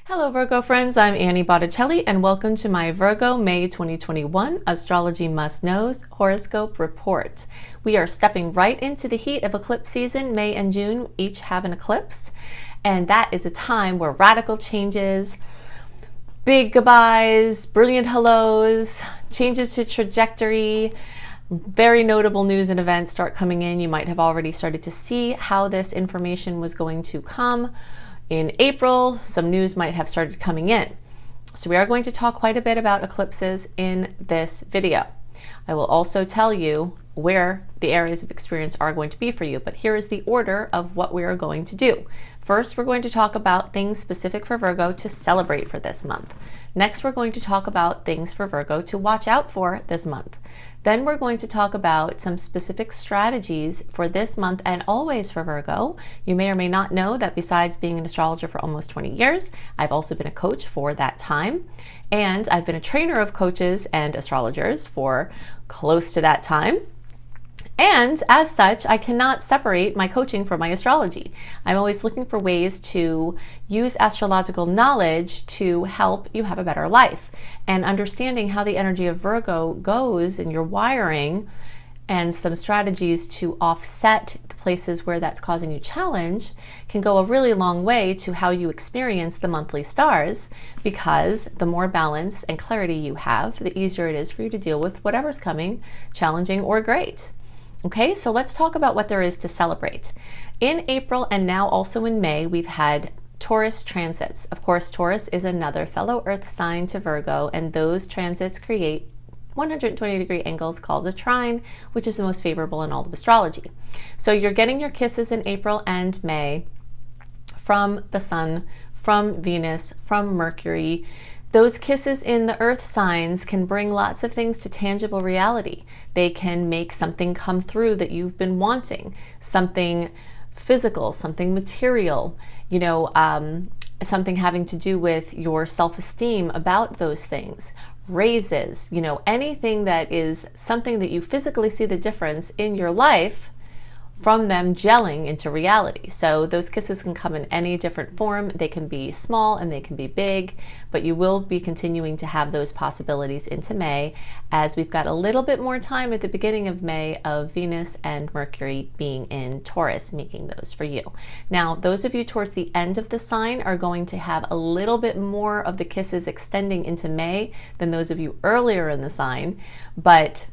Hello Virgo friends, I'm Annie Botticelli and welcome to my Virgo May 2021 Astrology Must Knows Horoscope Report. We are stepping right into the heat of eclipse season. May and June each have an eclipse, and that is a time where radical changes, big goodbyes, brilliant hellos, changes to trajectory, very notable news and events start coming in. You might have already started to see how this information was going to come. In April, some news might have started coming in. So we are going to talk quite a bit about eclipses in this video. I will also tell you where the areas of experience are going to be for you, but here is the order of what we are going to do. First, we're going to talk about things specific for Virgo to celebrate for this month. Next, we're going to talk about things for Virgo to watch out for this month. Then we're going to talk about some specific strategies for this month and always for Virgo. You may or may not know that besides being an astrologer for almost 20 years, I've also been a coach for that time. And I've been a trainer of coaches and astrologers for close to that time. And as such, I cannot separate my coaching from my astrology. I'm always looking for ways to use astrological knowledge to help you have a better life. And understanding how the energy of Virgo goes in your wiring and some strategies to offset the places where that's causing you challenge can go a really long way to how you experience the monthly stars, because the more balance and clarity you have, the easier it is for you to deal with whatever's coming, challenging or great. Okay, so let's talk about what there is to celebrate. In April and now also in May, we've had Taurus transits. Of course, Taurus is another fellow Earth sign to Virgo, and those transits create 120-degree angles called a trine, which is the most favorable in all of astrology. So you're getting your kisses in April and May from the Sun, from Venus, from Mercury. Those kisses in the earth signs can bring lots of things to tangible reality. They can make something come through that you've been wanting, something physical, something material, something having to do with your self-esteem about those things, raises, anything that is something that you physically see the difference in your life from them gelling into reality. So those kisses can come in any different form. They can be small and they can be big, but you will be continuing to have those possibilities into May, as we've got a little bit more time at the beginning of May of Venus and Mercury being in Taurus, making those for you. Now, those of you towards the end of the sign are going to have a little bit more of the kisses extending into May than those of you earlier in the sign, but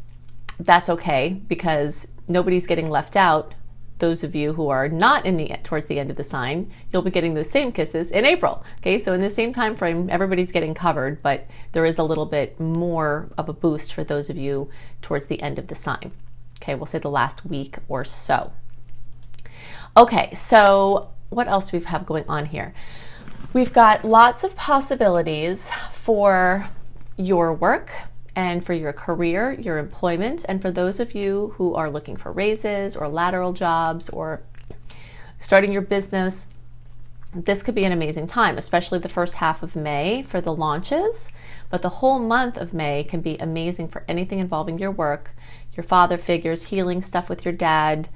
that's okay because nobody's getting left out. Those of you who are not towards the end of the sign, you'll be getting those same kisses in April. Okay, so in the same time frame, everybody's getting covered, but there is a little bit more of a boost for those of you towards the end of the sign. Okay, we'll say the last week or so. Okay, so what else do we have going on here? We've got lots of possibilities for your work and for your career, your employment, and for those of you who are looking for raises or lateral jobs or starting your business, this could be an amazing time, especially the first half of May for the launches. But the whole month of May can be amazing for anything involving your work, your father figures, healing stuff with your dad,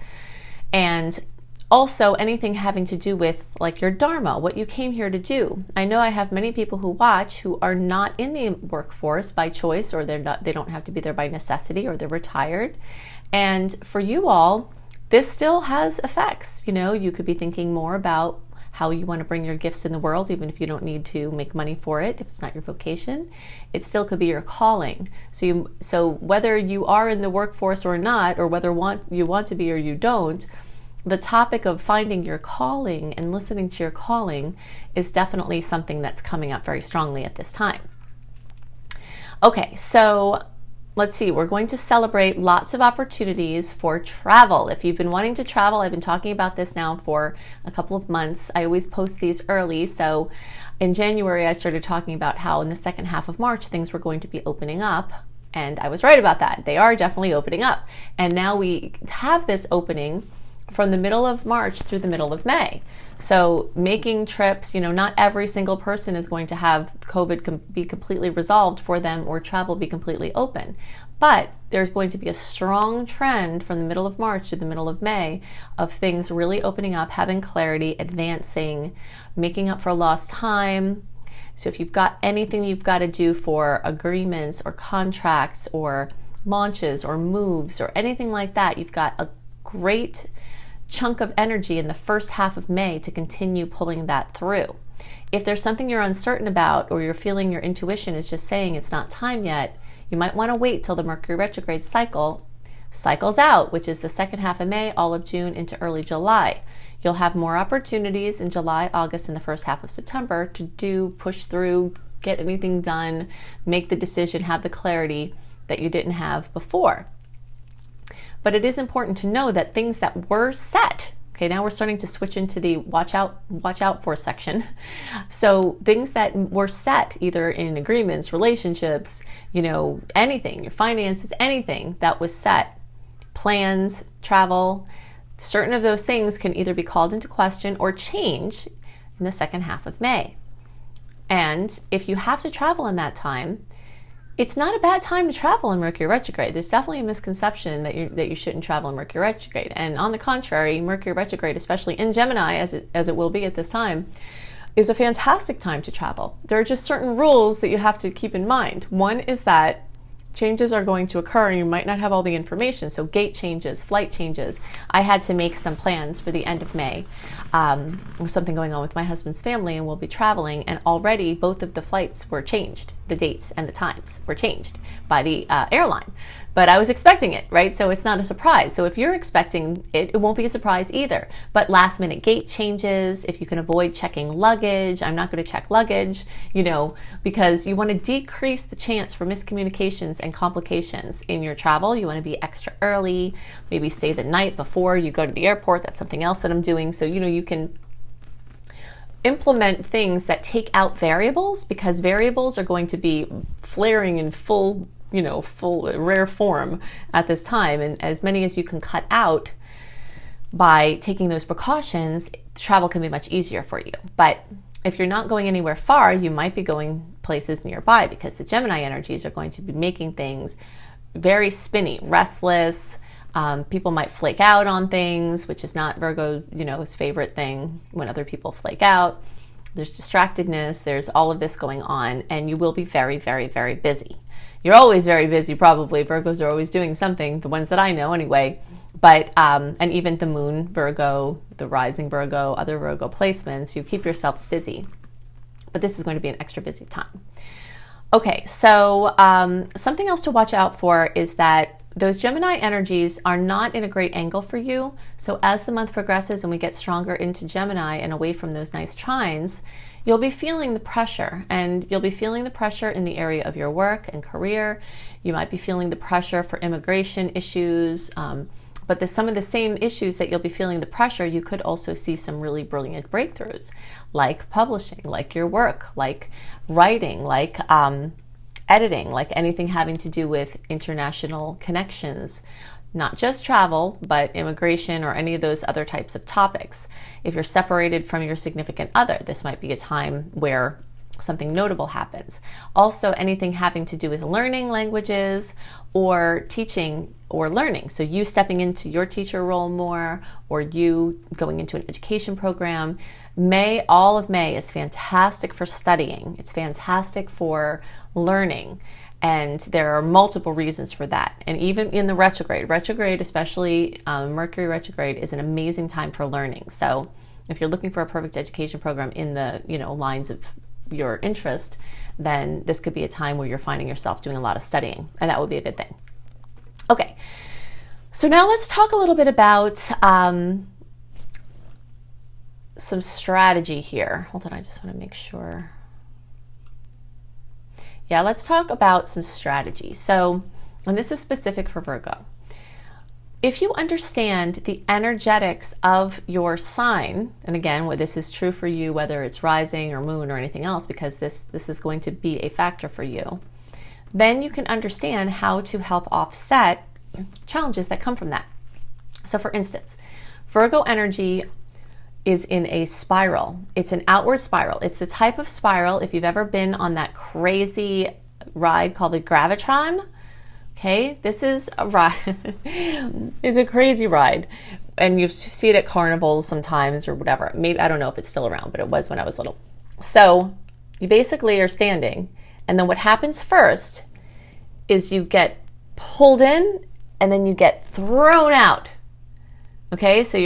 and also anything having to do with like your dharma, what you came here to do. I know I have many people who watch who are not in the workforce by choice, or they don't have to be there by necessity, or they're retired. And for you all, this still has effects. You could be thinking more about how you want to bring your gifts in the world, even if you don't need to make money for it, if it's not your vocation. It still could be your calling. So whether you are in the workforce or not, or whether you want to be or you don't, the topic of finding your calling and listening to your calling is definitely something that's coming up very strongly at this time. Okay, so let's see. We're going to celebrate lots of opportunities for travel. If you've been wanting to travel, I've been talking about this now for a couple of months. I always post these early. So in January, I started talking about how in the second half of March, things were going to be opening up. And I was right about that. They are definitely opening up. And now we have this opening from the middle of March through the middle of May. So making trips, not every single person is going to have COVID be completely resolved for them or travel be completely open. But there's going to be a strong trend from the middle of March to the middle of May of things really opening up, having clarity, advancing, making up for lost time, So if you've got anything you've got to do for agreements or contracts or launches or moves or anything like that, you've got a great chunk of energy in the first half of May to continue pulling that through. If there's something you're uncertain about, or you're feeling your intuition is just saying it's not time yet, you might want to wait till the Mercury retrograde cycles out, which is the second half of May, all of June into early July. You'll have more opportunities in July, August, and the first half of September to push through, get anything done, make the decision, have the clarity that you didn't have before. But it is important to know that things that were set, okay, now we're starting to switch into the watch out for section. So things that were set either in agreements, relationships, anything, your finances, anything that was set, plans, travel, certain of those things can either be called into question or change in the second half of May. And if you have to travel in that time, it's not a bad time to travel in Mercury retrograde. There's definitely a misconception that you shouldn't travel in Mercury retrograde. And on the contrary, Mercury retrograde, especially in Gemini, as it will be at this time, is a fantastic time to travel. There are just certain rules that you have to keep in mind. One is that changes are going to occur and you might not have all the information. So gate changes, flight changes. I had to make some plans for the end of May. There's something going on with my husband's family and we'll be traveling, and already both of the flights were changed. The dates and the times were changed by the airline. But I was expecting it, right? So it's not a surprise. So if you're expecting it, it won't be a surprise either. But last minute gate changes, if you can avoid checking luggage, I'm not going to check luggage, because you want to decrease the chance for miscommunications and complications in your travel. You want to be extra early, maybe stay the night before you go to the airport. That's something else that I'm doing. So, you can implement things that take out variables, because variables are going to be flaring in full rare form at this time, and as many as you can cut out by taking those precautions, travel can be much easier for you. But if you're not going anywhere far, you might be going places nearby, because the Gemini energies are going to be making things very spinny, restless. People might flake out on things, which is not Virgo's favorite thing, when other people flake out. There's distractedness, there's all of this going on, and you will be very, very, very busy. You're always very busy, probably. Virgos are always doing something, the ones that I know anyway. But, and even the moon Virgo, the rising Virgo, other Virgo placements, you keep yourselves busy. But this is going to be an extra busy time. Okay, so something else to watch out for is that those Gemini energies are not in a great angle for you. So as the month progresses and we get stronger into Gemini and away from those nice trines, you'll be feeling the pressure, and you'll be feeling the pressure in the area of your work and career. You might be feeling the pressure for immigration issues, but some of the same issues that you'll be feeling the pressure, you could also see some really brilliant breakthroughs, like publishing, like your work, like writing, like editing, like anything having to do with international connections, not just travel, but immigration or any of those other types of topics. If you're separated from your significant other, this might be a time where something notable happens. Also, anything having to do with learning languages or teaching or learning. So you stepping into your teacher role more, or you going into an education program. All of May is fantastic for studying. It's fantastic for learning. And there are multiple reasons for that. And even in the retrograde, especially Mercury retrograde, is an amazing time for learning. So if you're looking for a perfect education program in the lines of your interest, then this could be a time where you're finding yourself doing a lot of studying, and that would be a good thing. Okay, so now let's talk a little bit about some strategy here. Hold on, I just want to make sure. Yeah, let's talk about some strategy. So, and this is specific for Virgo. If you understand the energetics of your sign, and again, this is true for you, whether it's rising or moon or anything else, because this is going to be a factor for you, then you can understand how to help offset challenges that come from that. So for instance, Virgo energy is in a spiral. It's an outward spiral. It's the type of spiral, if you've ever been on that crazy ride called the Gravitron. Okay, this is a ride. It's a crazy ride. And you see it at carnivals sometimes or whatever. Maybe, I don't know if it's still around, but it was when I was little. So You basically are standing, and then what happens first is you get pulled in and then you get thrown out. Okay, so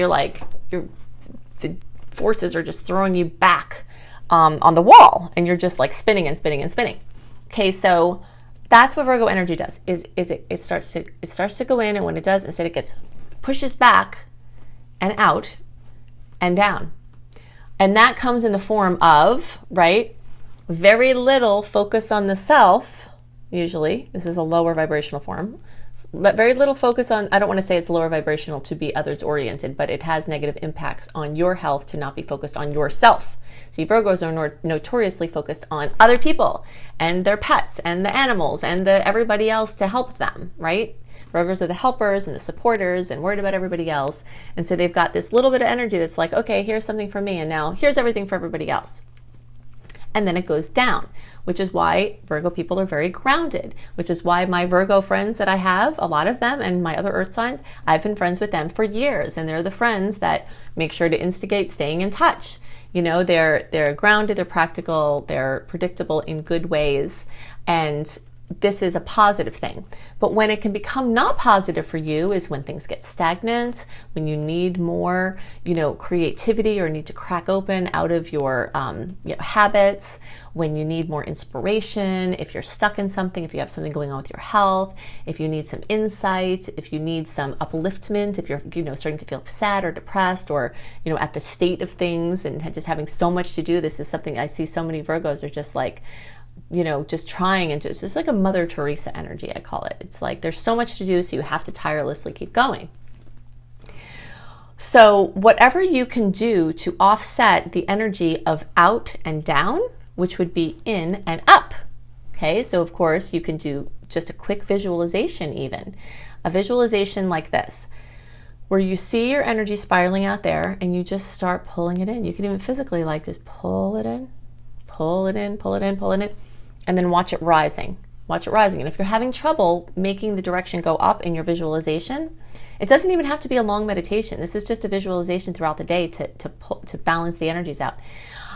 the forces are just throwing you back on the wall, and you're just like spinning and spinning and spinning. Okay, so that's what Virgo energy does. It starts to go in, and when it does, instead it pushes back and out and down, and that comes in the form of, right, very little focus on the self. Usually, this is a lower vibrational form. Very little focus on, I don't want to say it's lower vibrational to be others oriented, but it has negative impacts on your health to not be focused on yourself. See, Virgos are notoriously focused on other people and their pets and the animals and everybody else to help them, right? Virgos are the helpers and the supporters and worried about everybody else. And so they've got this little bit of energy that's like, okay, here's something for me, and now here's everything for everybody else. And then it goes down, which is why Virgo people are very grounded, which is why my Virgo friends that I have, a lot of them, and my other earth signs, I've been friends with them for years, and they're the friends that make sure to instigate staying in touch. You know, they're grounded, they're practical, they're predictable in good ways, and this is a positive thing. But when it can become not positive for you is when things get stagnant, when you need more, creativity, or need to crack open out of your habits, when you need more inspiration, if you're stuck in something, if you have something going on with your health, if you need some insight, if you need some upliftment, if you're starting to feel sad or depressed, or at the state of things and just having so much to do. This is something I see so many Virgos are just like, just trying, and just like a Mother Teresa energy, I call it. It's like there's so much to do, so you have to tirelessly keep going. So whatever you can do to offset the energy of out and down, which would be in and up. Okay, so of course you can do just a quick visualization, even a visualization like this, where you see your energy spiraling out there and you just start pulling it in. You can even physically like this, pull it in, pull it in, pull it in, pull it in, and then watch it rising. Watch it rising. And if you're having trouble making the direction go up in your visualization, it doesn't even have to be a long meditation. This is just a visualization throughout the day to balance the energies out.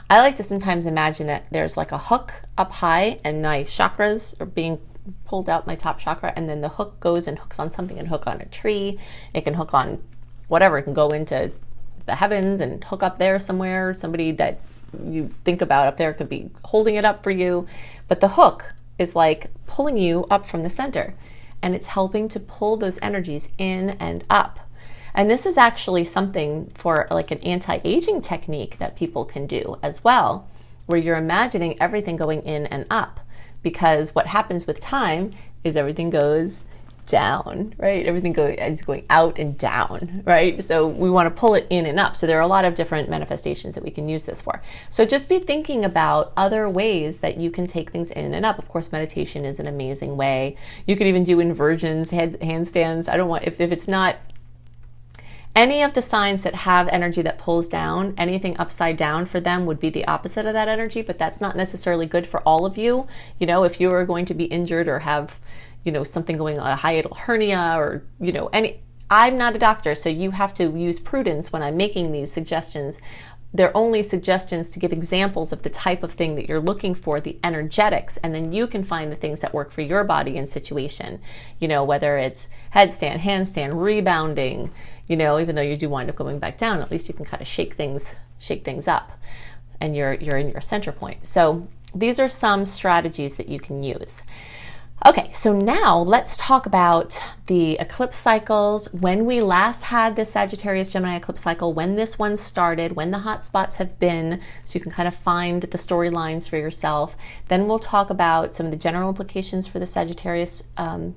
I like to sometimes imagine that there's like a hook up high, and my chakras are being pulled out, my top chakra, and then the hook goes and hooks on something, and hook on a tree. It can hook on whatever. It can go into the heavens and hook up there somewhere. Somebody that you think about up there could be holding it up for you, but the hook is like pulling you up from the center, and it's helping to pull those energies in and up. And this is actually something for like an anti-aging technique that people can do as well, where you're imagining everything going in and up, because what happens with time is everything goes down, right? Everything is going out and down, right? So we want to pull it in and up. So there are a lot of different manifestations that we can use this for. So just be thinking about other ways that you can take things in and up. Of course, meditation is an amazing way. You could even do inversions, handstands. I don't want, if it's not any of the signs that have energy that pulls down, anything upside down for them would be the opposite of that energy, but that's not necessarily good for all of you. If you are going to be injured or have something going on, a hiatal hernia, or, I'm not a doctor, so you have to use prudence when I'm making these suggestions. They're only suggestions to give examples of the type of thing that you're looking for, the energetics, and then you can find the things that work for your body and situation. Whether it's headstand, handstand, rebounding, even though you do wind up going back down, at least you can kind of shake things up, and you're in your center point. So these are some strategies that you can use. Okay, so now let's talk about the eclipse cycles, when we last had the Sagittarius Gemini eclipse cycle, when this one started, when the hot spots have been, so you can kind of find the storylines for yourself. Then we'll talk about some of the general implications for the Sagittarius and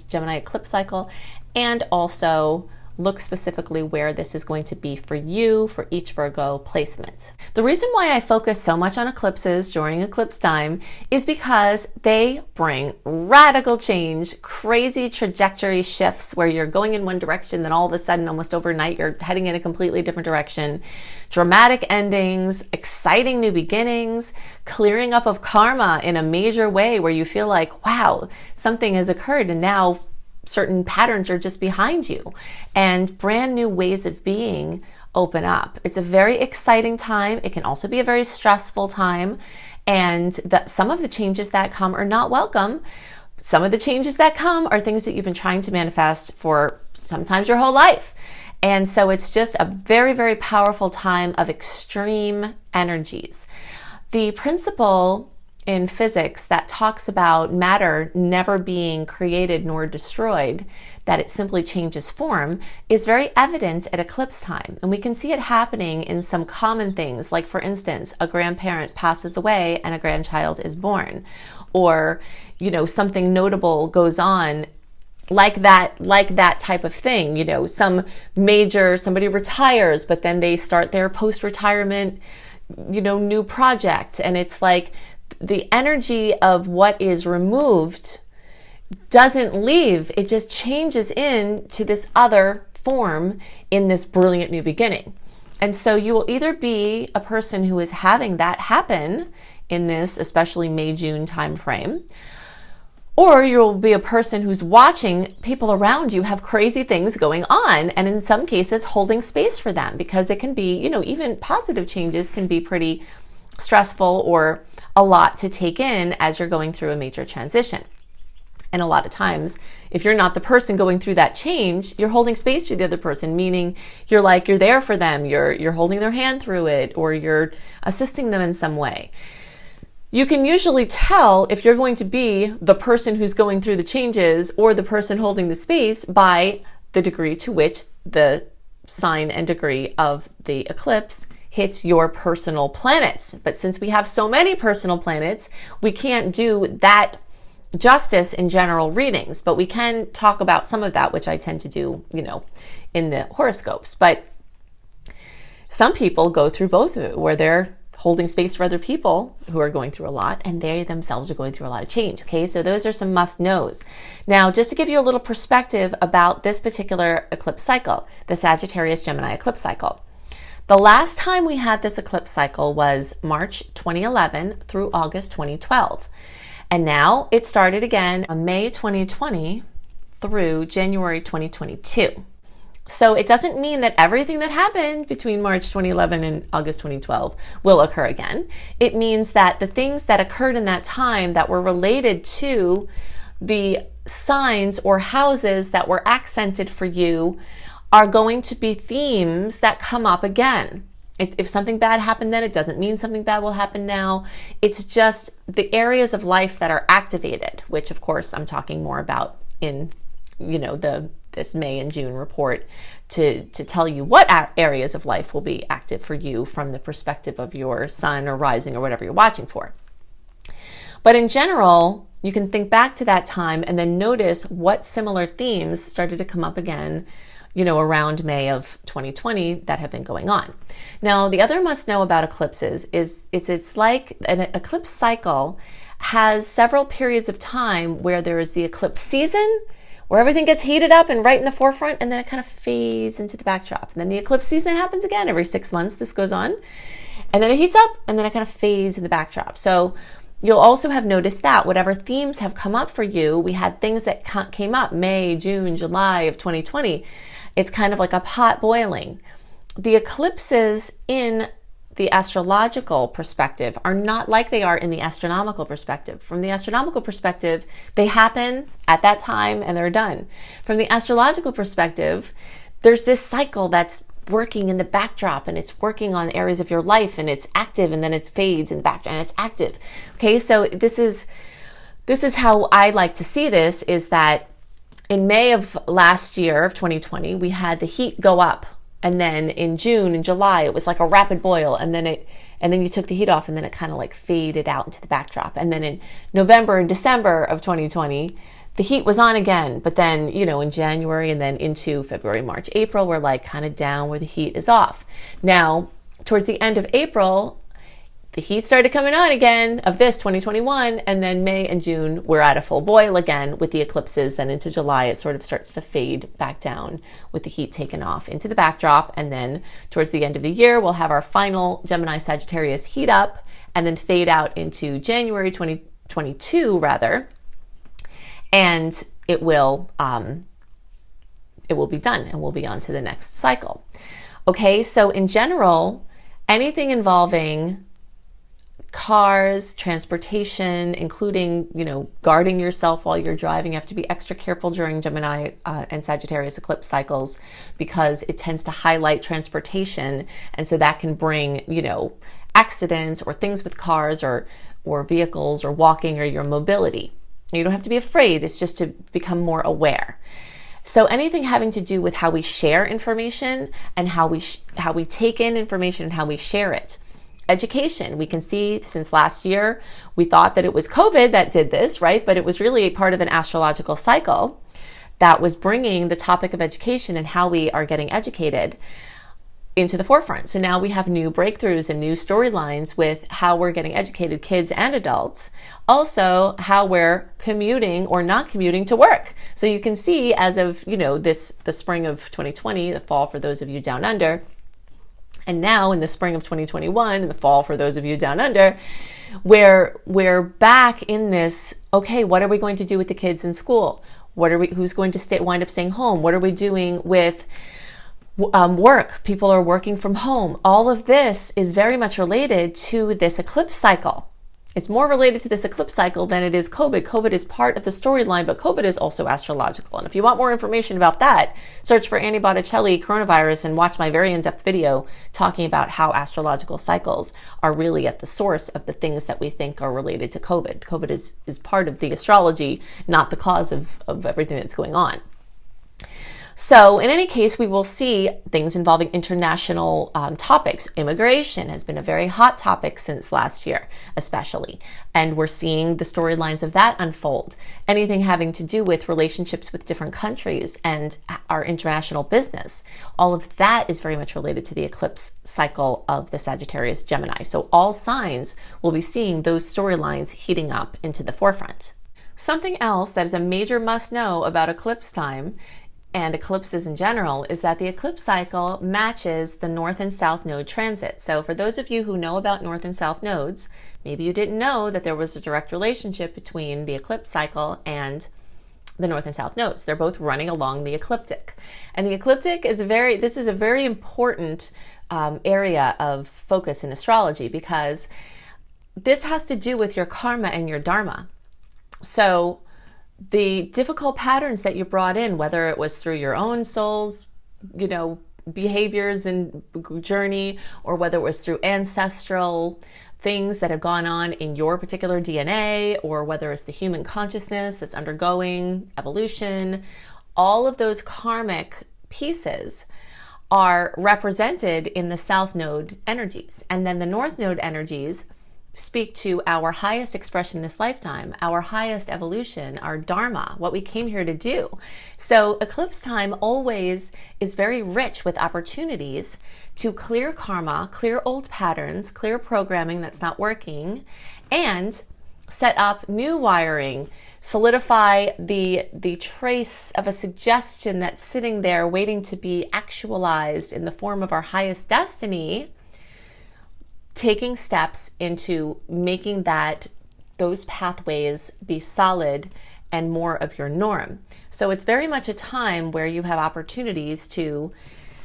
Gemini eclipse cycle, and also look specifically where this is going to be for you for each Virgo placement. The reason why I focus so much on eclipses during eclipse time is because they bring radical change, crazy trajectory shifts where you're going in one direction, then all of a sudden, almost overnight, you're heading in a completely different direction. Dramatic endings, exciting new beginnings, clearing up of karma in a major way where you feel like, wow, something has occurred and now certain patterns are just behind you, and brand new ways of being open up. It's a very exciting time. It can also be a very stressful time. And some of the changes that come are not welcome. Some of the changes that come are things that you've been trying to manifest for sometimes your whole life. And so it's just a very, very powerful time of extreme energies. The principle in physics that talks about matter never being created nor destroyed, that it simply changes form, is very evident at eclipse time. And we can see it happening in some common things, like for instance, a grandparent passes away and a grandchild is born, or something notable goes on like that type of thing. Somebody retires, but then they start their post-retirement new project, and it's like the energy of what is removed doesn't leave. It just changes into this other form in this brilliant new beginning. And so you will either be a person who is having that happen in this, especially May-June time frame, or you'll be a person who's watching people around you have crazy things going on, and in some cases holding space for them, because it can be, even positive changes can be pretty stressful or a lot to take in as you're going through a major transition. And a lot of times, if you're not the person going through that change, you're holding space for the other person, meaning you're there for them, you're holding their hand through it, or you're assisting them in some way. You can usually tell if you're going to be the person who's going through the changes or the person holding the space by the degree to which the sign and degree of the eclipse hits your personal planets. But since we have so many personal planets, we can't do that justice in general readings, but we can talk about some of that, which I tend to do, in the horoscopes. But some people go through both of it, where they're holding space for other people who are going through a lot, and they themselves are going through a lot of change. Okay, so those are some must-knows. Now, just to give you a little perspective about this particular eclipse cycle, the Sagittarius-Gemini eclipse cycle. The last time we had this eclipse cycle was March 2011 through August 2012. And now it started again on May 2020 through January 2022. So it doesn't mean that everything that happened between March 2011 and August 2012 will occur again. It means that the things that occurred in that time that were related to the signs or houses that were accented for you are going to be themes that come up again. If something bad happened then, it doesn't mean something bad will happen now. It's just the areas of life that are activated, which of course I'm talking more about in, this May and June report to tell you what areas of life will be active for you from the perspective of your sun or rising or whatever you're watching for. But in general, you can think back to that time and then notice what similar themes started to come up again, around May of 2020 that have been going on. Now, the other must know about eclipses is it's like an eclipse cycle has several periods of time where there is the eclipse season, where everything gets heated up and right in the forefront, and then it kind of fades into the backdrop. And then the eclipse season happens again every 6 months. This goes on, and then it heats up, and then it kind of fades in the backdrop. So you'll also have noticed that whatever themes have come up for you, we had things that came up May, June, July of 2020. It's kind of like a pot boiling. The eclipses in the astrological perspective are not like they are in the astronomical perspective. From the astronomical perspective, they happen at that time and they're done. From the astrological perspective, there's this cycle that's working in the backdrop, and it's working on areas of your life, and it's active, and then it fades in the backdrop and it's active. Okay, so this is how I like to see this, is that in May of last year, of 2020, we had the heat go up. And then in June and July, it was like a rapid boil. And then you took the heat off, and then it kind of like faded out into the backdrop. And then in November and December of 2020, the heat was on again. But then, in January and then into February, March, April, we're like kind of down where the heat is off. Now, towards the end of April, the heat started coming on again of this 2021, and then May and June we're at a full boil again with the eclipses. Then into July it sort of starts to fade back down with the heat taken off into the backdrop, and then towards the end of the year we'll have our final Gemini Sagittarius heat up and then fade out into January 2022 rather, and it will be done and we'll be on to the next cycle. Okay, so in general, anything involving cars, transportation, including, guarding yourself while you're driving. You have to be extra careful during Gemini and Sagittarius eclipse cycles because it tends to highlight transportation. And so that can bring, accidents or things with cars or vehicles or walking or your mobility. You don't have to be afraid. It's just to become more aware. So anything having to do with how we share information and how we take in information and how we share it. Education, we can see since last year, we thought that it was COVID that did this, right? But it was really a part of an astrological cycle that was bringing the topic of education and how we are getting educated into the forefront. So now we have new breakthroughs and new storylines with how we're getting educated, kids and adults. Also, how we're commuting or not commuting to work. So you can see as of, the spring of 2020, the fall for those of you down under, and now in the spring of 2021, in the fall for those of you down under, where we're back in this, okay, what are we going to do with the kids in school? Who's going to wind up staying home? What are we doing with work? People are working from home. All of this is very much related to this eclipse cycle. It's more related to this eclipse cycle than it is COVID. COVID is part of the storyline, but COVID is also astrological. And if you want more information about that, search for Annie Botticelli coronavirus and watch my very in-depth video talking about how astrological cycles are really at the source of the things that we think are related to COVID. COVID is part of the astrology, not the cause of everything that's going on. So in any case, we will see things involving international topics. Immigration has been a very hot topic since last year, especially. And we're seeing the storylines of that unfold. Anything having to do with relationships with different countries and our international business. All of that is very much related to the eclipse cycle of the Sagittarius Gemini. So all signs will be seeing those storylines heating up into the forefront. Something else that is a major must know about eclipse time and eclipses in general is that the eclipse cycle matches the North and South node transit. So for those of you who know about North and South nodes, maybe you didn't know that there was a direct relationship between the eclipse cycle and the North and South nodes. They're both running along the ecliptic. And the ecliptic is a very important area of focus in astrology because this has to do with your karma and your dharma. So the difficult patterns that you brought in, whether it was through your own soul's, behaviors and journey, or whether it was through ancestral things that have gone on in your particular DNA, or whether it's the human consciousness that's undergoing evolution, all of those karmic pieces are represented in the South Node energies. And then the North Node energies speak to our highest expression in this lifetime, our highest evolution, our dharma, what we came here to do. So eclipse time always is very rich with opportunities to clear karma, clear old patterns, clear programming that's not working, and set up new wiring, solidify the trace of a suggestion that's sitting there waiting to be actualized in the form of our highest destiny, taking steps into making those pathways be solid and more of your norm. So it's very much a time where you have opportunities to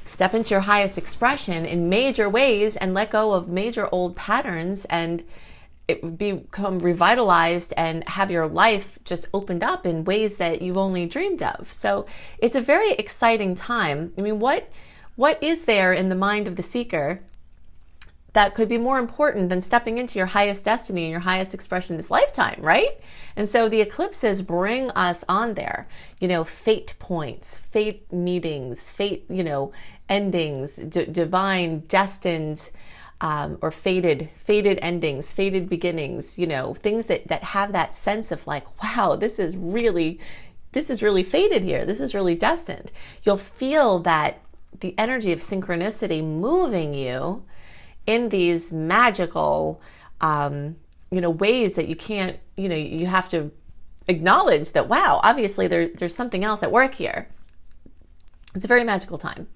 step into your highest expression in major ways and let go of major old patterns and become revitalized and have your life just opened up in ways that you've only dreamed of. So it's a very exciting time. I mean, what is there in the mind of the seeker that could be more important than stepping into your highest destiny and your highest expression this lifetime, right? And so the eclipses bring us on there, fate points, fate meetings, fate, endings, divine, destined, or fated endings, fated beginnings, things that have that sense of like, wow, this is really fated here. This is really destined. You'll feel that the energy of synchronicity moving you in these magical, ways that you can't, you have to acknowledge that, wow, obviously there's something else at work here. It's a very magical time.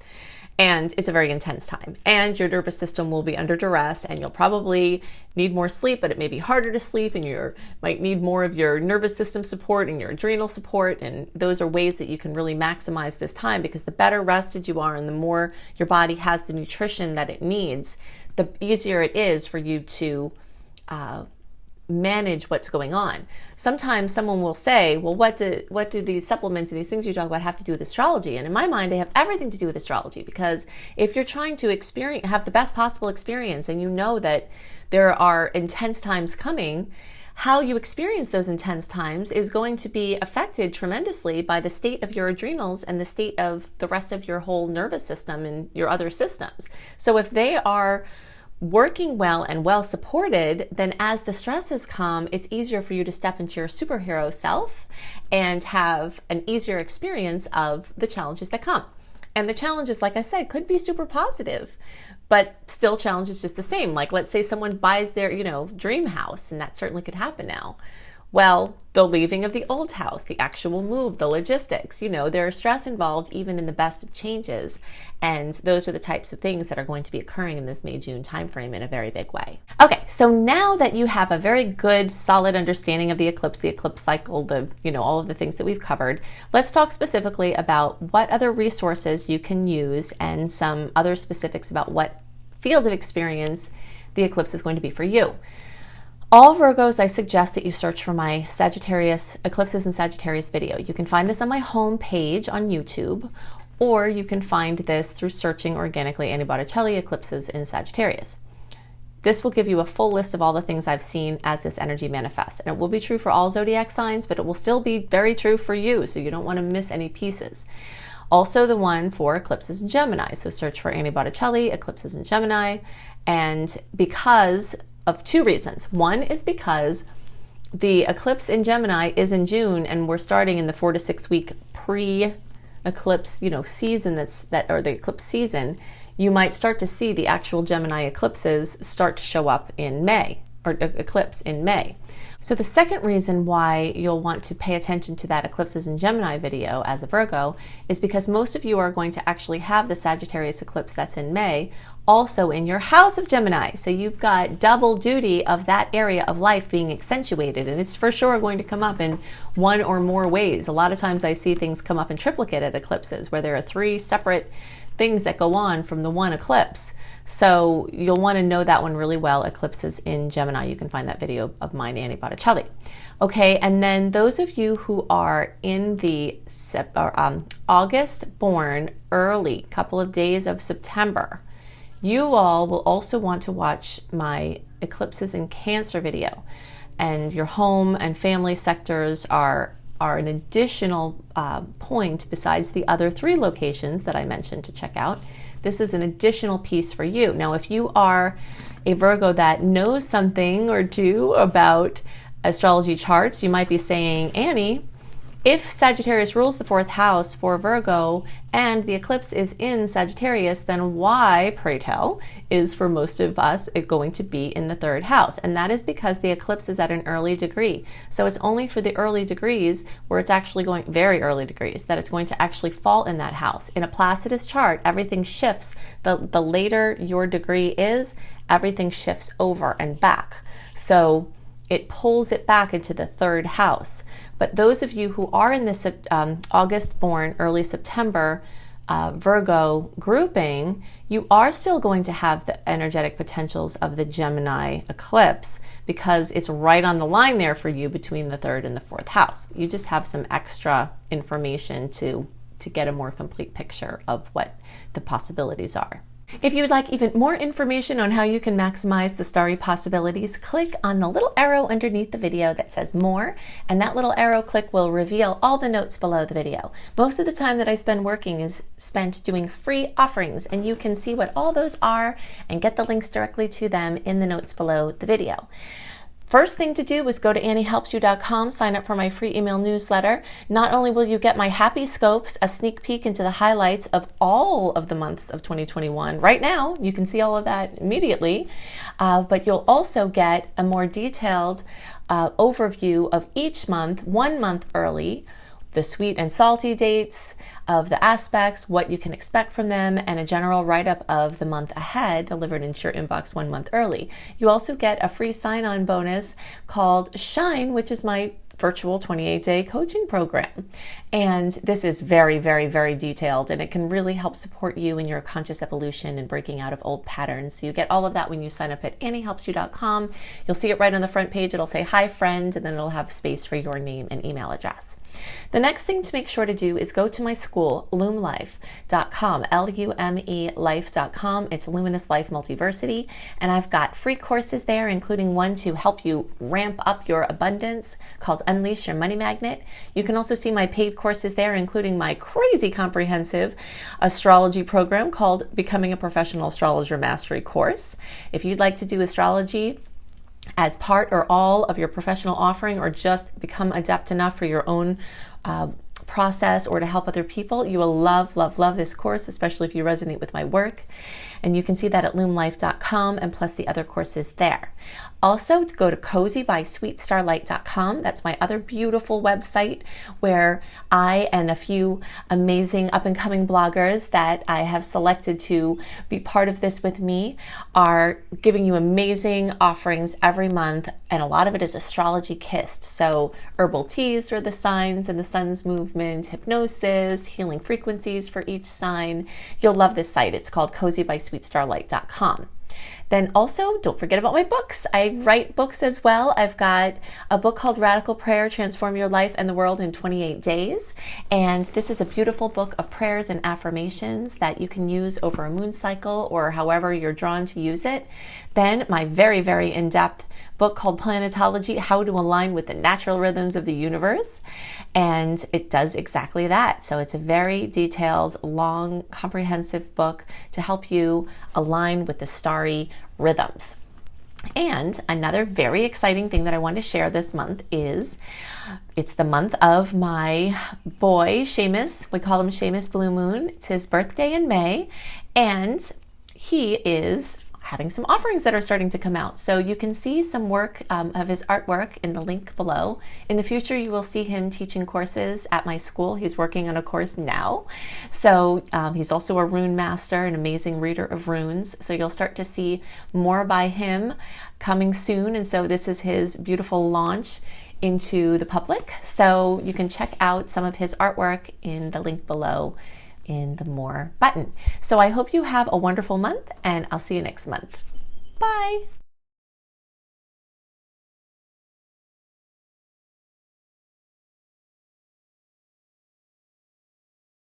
And it's a very intense time, and your nervous system will be under duress, and you'll probably need more sleep, but it may be harder to sleep, and you might need more of your nervous system support and your adrenal support. And those are ways that you can really maximize this time, because the better rested you are and the more your body has the nutrition that it needs, the easier it is for you to manage what's going on. Sometimes someone will say, well, what do these supplements and these things you talk about have to do with astrology? And in my mind, they have everything to do with astrology, because if you're trying to have the best possible experience, and you know that there are intense times coming, how you experience those intense times is going to be affected tremendously by the state of your adrenals and the state of the rest of your whole nervous system and your other systems. So if they are working well and well supported, then as the stresses come, it's easier for you to step into your superhero self and have an easier experience of the challenges that come. And the challenges, like I said, could be super positive, but still challenges just the same. Like, let's say someone buys their, dream house, and that certainly could happen now. Well, the leaving of the old house, the actual move, the logistics, there is stress involved even in the best of changes. And those are the types of things that are going to be occurring in this May-June timeframe in a very big way. Okay, so now that you have a very good, solid understanding of the eclipse cycle, all of the things that we've covered, let's talk specifically about what other resources you can use and some other specifics about what field of experience the eclipse is going to be for you. All Virgos, I suggest that you search for my Sagittarius, Eclipses in Sagittarius video. You can find this on my home page on YouTube, or you can find this through searching organically Annie Botticelli, Eclipses in Sagittarius. This will give you a full list of all the things I've seen as this energy manifests. And it will be true for all zodiac signs, but it will still be very true for you, so you don't want to miss any pieces. Also the one for eclipses in Gemini. So search for Annie Botticelli, Eclipses in Gemini, and because of two reasons. One is because the eclipse in Gemini is in June, and we're starting in the 4 to 6 week pre-eclipse, season or the eclipse season. You might start to see the actual Gemini eclipses start to show up in May, or eclipse in May. So the second reason why you'll want to pay attention to that Eclipses in Gemini video as a Virgo is because most of you are going to actually have the Sagittarius eclipse that's in May also in your house of Gemini. So you've got double duty of that area of life being accentuated, and it's for sure going to come up in one or more ways. A lot of times I see things come up in triplicate at eclipses, where there are 3 separate things that go on from the one eclipse. So you'll want to know that one really well, Eclipses in Gemini. You can find that video of mine, Annie Botticelli. Okay, and then those of you who are in the August born, early couple of days of September, you all will also want to watch my Eclipses in Cancer video. And your home and family sectors are an additional point besides the other 3 locations that I mentioned to check out. This is an additional piece for you. Now, if you are a Virgo that knows something or two about astrology charts, you might be saying, Annie, if Sagittarius rules the 4th house for Virgo and the eclipse is in Sagittarius, then why, pray tell, is for most of us it going to be in the 3rd house? And that is because the eclipse is at an early degree. So it's only for the early degrees where it's actually going, very early degrees, that it's going to actually fall in that house. In a Placidus chart, everything shifts. The later your degree is, everything shifts over and back. So it pulls it back into the 3rd house. But those of you who are in this August born, early September Virgo grouping, you are still going to have the energetic potentials of the Gemini eclipse because it's right on the line there for you between the 3rd and the 4th house. You just have some extra information to get a more complete picture of what the possibilities are. If you would like even more information on how you can maximize the starry possibilities, click on the little arrow underneath the video that says more, and that little arrow click will reveal all the notes below the video. Most of the time that I spend working is spent doing free offerings, and you can see what all those are and get the links directly to them in the notes below the video. First thing to do is go to anniehelpsyou.com, sign up for my free email newsletter. Not only will you get my happy scopes, a sneak peek into the highlights of all of the months of 2021. Right now, you can see all of that immediately, but you'll also get a more detailed overview of each month, 1 month early, the sweet and salty dates of the aspects, what you can expect from them, and a general write-up of the month ahead delivered into your inbox 1 month early. You also get a free sign-on bonus called Shine, which is my virtual 28-day coaching program. And this is very, very, very detailed, and it can really help support you in your conscious evolution and breaking out of old patterns. So you get all of that when you sign up at anniehelpsyou.com. You'll see it right on the front page. It'll say, "Hi, friend," and then it'll have space for your name and email address. The next thing to make sure to do is go to my school, lumelife.com, L-U-M-E life.com. It's Luminous Life Multiversity, and I've got free courses there, including one to help you ramp up your abundance called Unleash Your Money Magnet. You can also see my paid courses there, including my crazy comprehensive astrology program called Becoming a Professional Astrologer Mastery course. If you'd like to do astrology as part or all of your professional offering, or just become adept enough for your own process or to help other people, you will love, love, love this course, especially if you resonate with my work. And you can see that at lumelife.com, and plus the other courses there. Also, go to cozybysweetstarlight.com. That's my other beautiful website where I and a few amazing up-and-coming bloggers that I have selected to be part of this with me are giving you amazing offerings every month, and a lot of it is astrology kissed. So herbal teas for the signs and the sun's movement, hypnosis, healing frequencies for each sign. You'll love this site. It's called cozybysweetstarlight.com. Then also, don't forget about my books. I write books as well. I've got a book called Radical Prayer, Transform Your Life and the World in 28 Days. And this is a beautiful book of prayers and affirmations that you can use over a moon cycle or however you're drawn to use it. Then my very, very in-depth book called Planetology, How to Align with the Natural Rhythms of the Universe. And it does exactly that. So it's a very detailed, long, comprehensive book to help you align with the starry rhythms. And another very exciting thing that I want to share this month is it's the month of my boy, Seamus. We call him Seamus Blue Moon. It's his birthday in May, and he is having some offerings that are starting to come out. So you can see some work of his artwork in the link below. In the future, you will see him teaching courses at my school. He's working on a course now. So he's also a rune master, an amazing reader of runes. So you'll start to see more by him coming soon. And so this is his beautiful launch into the public. So you can check out some of his artwork in the link below in the More button. So I hope you have a wonderful month, and I'll see you next month. Bye.